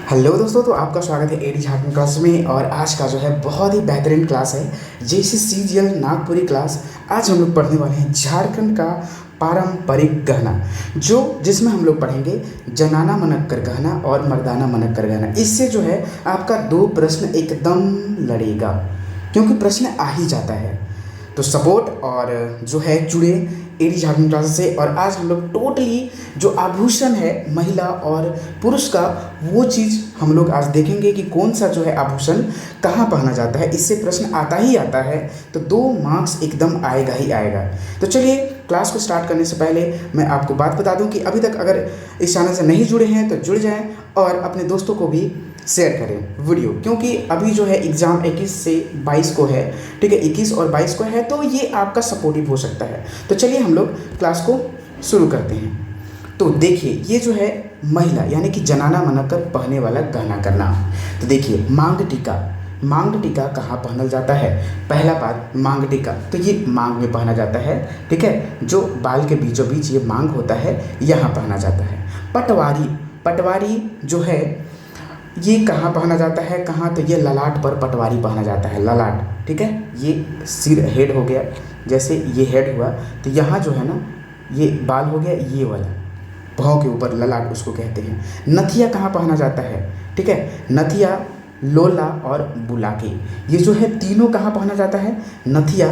Hello दोस्तों, तो आपका स्वागत है एडी झारखंड क्लास में। और आज का जो है बहुत ही बेहतरीन क्लास है जेसी सीजीएल नागपुरी क्लास। आज हम लोग पढ़ने वाले हैं झारखंड का पारंपरिक गहना, जिसमें हम लोग पढ़ेंगे जनाना मनक्कर गहना और मर्दाना मनक्कर गहना। इससे जो है आपका दो प्रश्न एकदम लड़ेगा, क्योंकि प्रश्न आ ही जाता है। तो सपोर्ट और जो है जुड़े एडी झारखंड क्लास से। और आज हम लोग टोटली जो आभूषण है महिला और पुरुष का, वो चीज़ हम लोग आज देखेंगे कि कौन सा जो है आभूषण कहाँ पहना जाता है। इससे प्रश्न आता ही आता है, तो 2 मार्क्स एकदम आएगा ही आएगा। तो चलिए क्लास को स्टार्ट करने से पहले मैं आपको बात बता दूं कि अभी तक अगर इस चैनल से नहीं जुड़े हैं तो जुड़ जाएं और अपने दोस्तों को भी शेयर करें वीडियो, क्योंकि अभी जो है एग्ज़ाम 21 से 22 को है। ठीक है, 21 और 22 को है, तो ये आपका सपोर्टिव हो सकता है। तो चलिए हम लोग क्लास को शुरू करते हैं। तो देखिए, ये जो है महिला यानी कि जनाना मनकर पहनने वाला गहना करना। तो देखिए, मांग टीका कहाँ पहनल जाता है। पहला बात, मांग टीका तो ये मांग में पहना जाता है। ठीक है, जो बाल के बीचों बीच ये मांग होता है, यहाँ पहना जाता है। पटवारी जो है ये कहाँ पहना जाता है, कहाँ, तो ये ललाट पर पटवारी पहना जाता है, ललाट। ठीक है, ये सिर हेड हो गया, जैसे ये हेड हुआ तो यहाँ जो है ना ये बाल हो गया, ये वाला भौं के ऊपर ललाट उसको कहते हैं। नथिया कहाँ पहना जाता है। ठीक है, नथिया, लोला और बुलाके, ये जो है तीनों कहाँ पहना जाता है। नथिया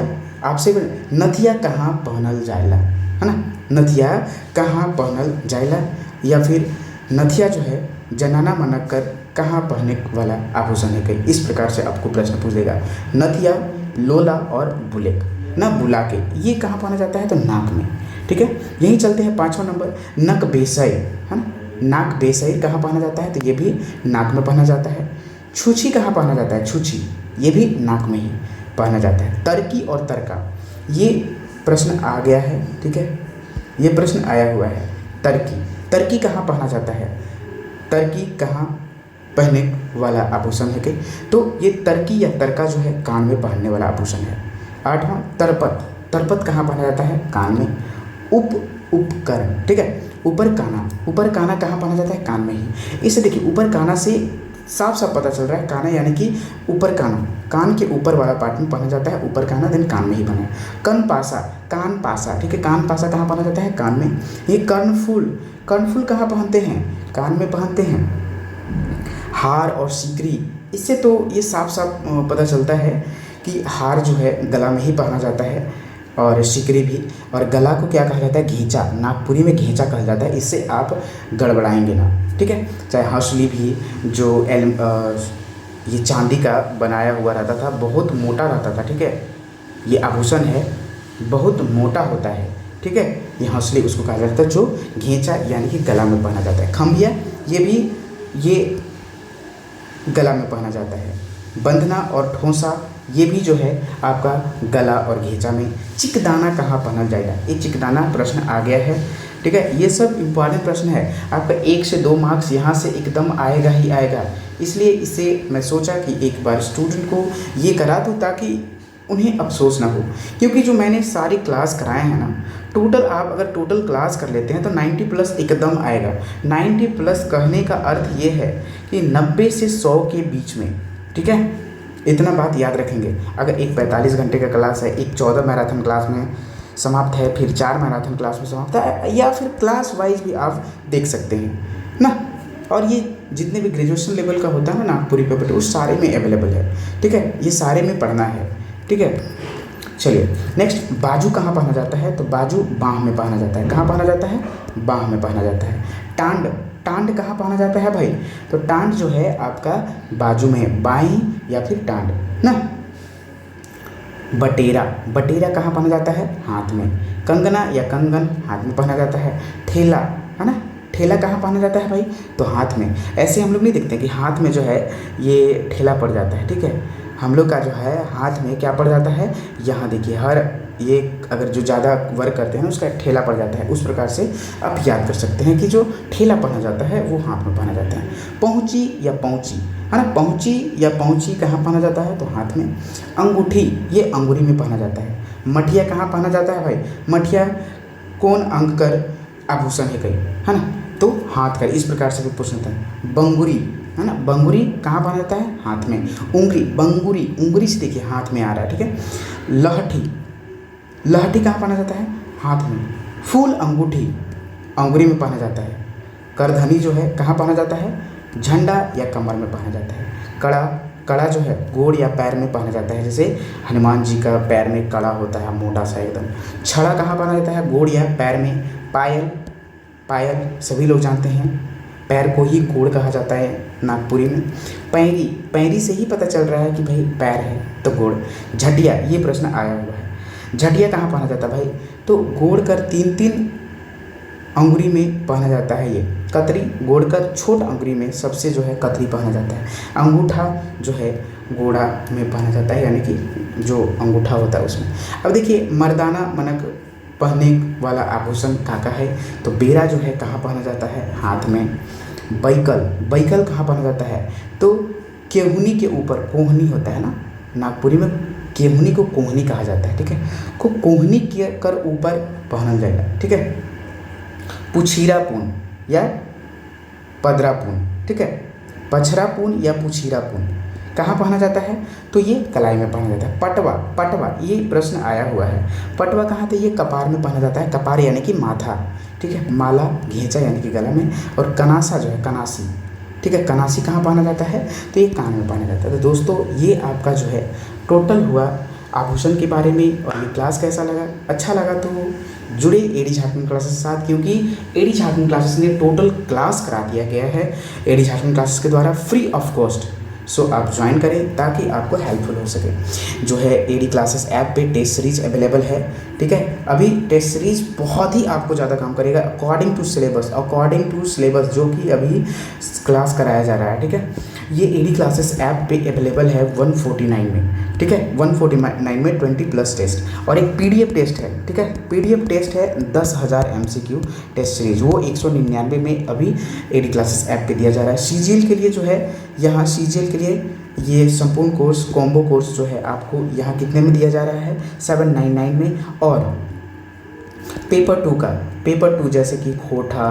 नथिया कहाँ पहनल जायला, है ना, नथिया कहाँ पहनल जायला, या फिर नथिया जो है जनाना मनक्कर कहाँ पहनने वाला आभूषण है। कहीं इस प्रकार से आपको प्रश्न पूछ देगा। नथिया, लोला और बुलेक ना बुलाके, ये कहाँ पहना जाता है, तो नाक में। ठीक है, यहीं चलते हैं 5वां नंबर, नक बेसई, है ना, नाक बेसई कहाँ पहना जाता है, तो ये भी नाक में पहना जाता है। छूछी कहाँ पहना जाता है, छूछी ये भी नाक में ही पहना जाता है। तरकी और तरका, ये प्रश्न आ गया है। ठीक है, ये प्रश्न आया हुआ है। तरकी कहाँ पहना जाता है, तरकी कहाँ पहनने वाला आभूषण है। कि तो ये तरकी या तरका जो है कान में पहनने वाला आभूषण है। 8वां, तरपत कहाँ पहना जाता है, कान में। उपकरण, ठीक है, ऊपर काना कहाँ पहना जाता है, कान में ही। इसे देखिए, ऊपर काना से साफ साफ पता चल रहा है, काना यानी कि ऊपर काना, कान के ऊपर वाला पार्ट में पहना जाता है, ऊपर काना, देन कान में ही बना। कान पासा, ठीक है, कान पासा कहाँ पहना जाता है, कान में। ये कर्णफूल कहाँ पहनते हैं, कान में पहनते हैं। हार और सिकरी, इससे तो ये साफ साफ पता चलता है कि हार जो है गला में ही पहना जाता है, और सिकरी भी। और गला को क्या कहा जाता है, घेंचा, नागपुरी में घेंचा कहा जाता है। इससे आप गड़बड़ाएंगे ना। ठीक है, चाहे हंसली भी जो ये चांदी का बनाया हुआ रहता था, बहुत मोटा रहता था। ठीक है, ये आभूषण है, बहुत मोटा होता है। ठीक है, ये हंसली उसको कहा जाता है, जो घेंचा यानी कि गला में पहना जाता है। खम्बिया, ये गला में पहना जाता है। बंधना और ठोंसा, ये भी जो है आपका गला और घेंचा में। चिकदाना कहाँ पहना जाएगा, ये चिकदाना प्रश्न आ गया है। ठीक है, ये सब इम्पॉर्टेंट प्रश्न है, आपका 1 से 2 मार्क्स यहाँ से एकदम आएगा ही आएगा। इसलिए इसे मैं सोचा कि एक बार स्टूडेंट को ये करा दूँ ताकि उन्हें अफसोस ना हो, क्योंकि जो मैंने सारी क्लास कराए हैं ना, टोटल आप अगर टोटल क्लास कर लेते हैं तो 90 प्लस एकदम आएगा। 90 प्लस कहने का अर्थ ये है कि 90 से 100 के बीच में। ठीक है, इतना बात याद रखेंगे। अगर एक 45 घंटे का क्लास है, एक 14 मैराथन क्लास में समाप्त है, फिर 4 मैराथन क्लास में समाप्त है, या फिर क्लास वाइज भी आप देख सकते हैं ना। और ये जितने भी ग्रेजुएशन लेवल का होता है ना नागपुरी पेपर, उस सारे में अवेलेबल है। ठीक है, ये सारे में पढ़ना है। ठीक है, चलिए नेक्स्ट, बाजू कहाँ पहना जाता है, तो बाजू बाँह में पहना जाता है। कहाँ पहना जाता है, बाँह में पहना जाता है। टांड कहाँ पहना जाता है भाई, तो टांड जो है आपका बाजू में, बाईं या फिर टांड ना। बटेरा कहाँ पहना जाता है, हाथ में। कंगना या कंगन हाथ में पहना जाता है। ठेला, है ना, ठेला कहाँ पहना जाता है भाई, तो हाथ में। ऐसे हम लोग नहीं देखते कि हाथ में जो है ये ठेला पड़ जाता है। ठीक है, हम लोग का जो है हाथ में क्या पड़ जाता है, यहाँ देखिए, हर ये अगर जो ज़्यादा वर्क करते हैं उसका ठेला पड़ जाता है। उस प्रकार से आप याद कर सकते हैं कि जो ठेला पहना जाता है वो हाथ में पहना जाता है। पहुँची या पहुँची, है ना, पहुँची या पहुँची कहाँ पहना जाता है, तो हाथ में। अंगूठी, ये अंगूरी में पहना जाता है। मठिया कहाँ पहना जाता है भाई, मठिया कौन अंग कर आभूषण है कहीं, है ना, तो हाथ का। इस प्रकार से भी पूछना था। है ना। बंगुरी कहाँ पाना जाता है? हाथ में। उंगली, बंगुरी, उंगली से देखिए हाथ में आ रहा है, ठीक है। लहठी, लहठी कहाँ पाना जाता है? हाथ में। फूल अंगूठी अंगुरी में पहना जाता है। करधनी जो है कहाँ पहना जाता है? झंडा या कमर में पहना जाता है। कड़ा, कड़ा जो है गोड़ या पैर में पहना जाता है, जैसे हनुमान जी का पैर में कड़ा होता है मोटा सा एकदम। छड़ा कहाँ पहना जाता है? गोड़ या पैर में। पायल, पायल सभी लोग जानते हैं, पैर को ही गोड़ कहा जाता है नागपुरी में। पैरी, पैरी से ही पता चल रहा है कि भाई पैर है तो गोड़। झटिया, ये प्रश्न आया हुआ है, झटिया कहाँ पहना जाता है भाई? तो गोड़ कर 3-3 अंगुरी में पहना जाता है ये। कतरी, गोड़ कर छोट अंगुरी में सबसे जो है कतरी पहना जाता है। अंगूठा जो है गोड़ा में पहना जाता है, यानी कि जो अंगूठा होता है उसमें। अब देखिए मर्दाना मनक पहनने वाला आभूषण काका है, तो बेरा जो है कहाँ पहना जाता है? हाथ में। बैकल, बैकल कहाँ पहना जाता है? तो केहूनी के ऊपर, कोहनी होता है ना नागपुरी में, केहूनी को कोहनी कहा जाता है, ठीक है। को कोहनी के कर ऊपर पहना जाएगा, ठीक है। पुछीरापुन या पदरापुन, ठीक है। पछरापुन या पुछीरापुन कहाँ पहना जाता है? तो ये कलाई में पहना जाता है। पटवा, पटवा ये प्रश्न आया हुआ है, पटवा कहाँ? तो ये कपार में पहना जाता है, कपार यानी कि माथा, ठीक है। माला, घेंचा यानी कि गला में। और कनासा जो है, कनासी, ठीक है, कनासी कहाँ पहना जाता है? तो ये कान में पहना जाता है। तो दोस्तों ये आपका जो है टोटल हुआ आभूषण के बारे में। और ये क्लास कैसा लगा? अच्छा लगा तो जुड़े एडी झारखंड क्लासेस के साथ, क्योंकि एडी झारखंड क्लासेस ने टोटल क्लास करा दिया गया है एडी झारखंड क्लासेस के द्वारा फ्री ऑफ कॉस्ट। सो आप ज्वाइन करें ताकि आपको हेल्पफुल हो सके। जो है एडी क्लासेस ऐप पे टेस्ट सीरीज अवेलेबल है, ठीक है। अभी टेस्ट सीरीज बहुत ही आपको ज़्यादा काम करेगा अकॉर्डिंग टू सिलेबस जो कि अभी क्लास कराया जा रहा है, ठीक है। ये एडी क्लासेस ऐप पे अवेलेबल है 149 में, ठीक है। 149 में 20+ टेस्ट और एक पीडीएफ टेस्ट है, ठीक है। पीडीएफ टेस्ट है 10,000 MCQ टेस्ट सीरीज, वो 199 में अभी एडी क्लासेस ऐप पे दिया जा रहा है। सीजीएल के लिए जो है यहाँ सीजीएल के लिए ये संपूर्ण कोर्स कॉम्बो कोर्स जो है आपको यहाँ कितने में दिया जा रहा है? 799 में। और पेपर 2 जैसे कि खोटा,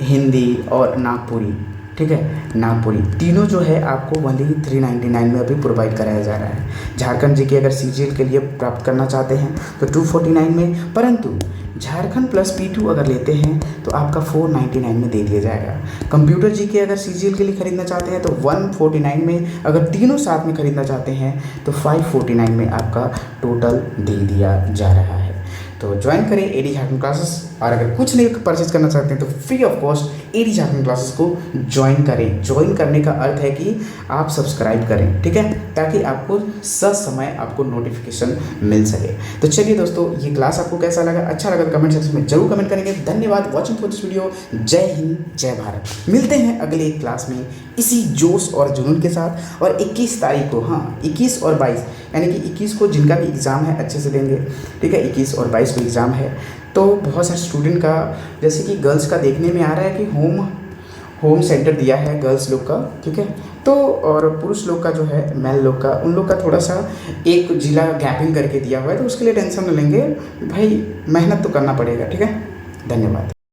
हिंदी और नागपुरी, ठीक है, नागपुरी तीनों जो है आपको वनली 399 में अभी प्रोवाइड कराया जा रहा है। झारखंड जी के अगर सीजीएल के लिए प्राप्त करना चाहते हैं तो 249 में, परंतु झारखंड प्लस P2 अगर लेते हैं तो आपका 499 में दे दिया जाएगा। कंप्यूटर जी के अगर सीजीएल के लिए खरीदना चाहते हैं तो 149 में, अगर तीनों साथ में खरीदना चाहते हैं तो 549 में आपका टोटल दे दिया जा रहा है। तो ज्वाइन करें एडी झारखंड क्लासेस, और अगर कुछ नहीं परचेज करना चाहते हैं तो free of cost AD Jharkhand classes को ज्वाइन करें। ज्वाइन करने का अर्थ है कि आप सब्सक्राइब करें, ठीक है, ताकि आपको ससमय आपको नोटिफिकेशन मिल सके। तो चलिए दोस्तों, ये क्लास आपको कैसा लगा? अच्छा लगा तो कमेंट सेक्शन में जरूर कमेंट करेंगे। धन्यवाद वॉचिंग फॉर दिस वीडियो। जय हिंद, जय भारत। मिलते हैं अगले एक क्लास में इसी जोश और जुनून के साथ। और 21 तारीख को, हाँ 21 और 22, यानी कि 21 को जिनका भी एग्ज़ाम है अच्छे से देंगे, ठीक है। 21 और 22 को एग्ज़ाम है, तो बहुत सारे स्टूडेंट का, जैसे कि गर्ल्स का देखने में आ रहा है कि होम सेंटर दिया है गर्ल्स लोग का, ठीक है। तो और पुरुष लोग का जो है, मेल लोग का, उन लोग का थोड़ा सा एक जिला गैपिंग करके दिया हुआ है, तो उसके लिए टेंशन न लेंगे भाई, मेहनत तो करना पड़ेगा, ठीक है। धन्यवाद।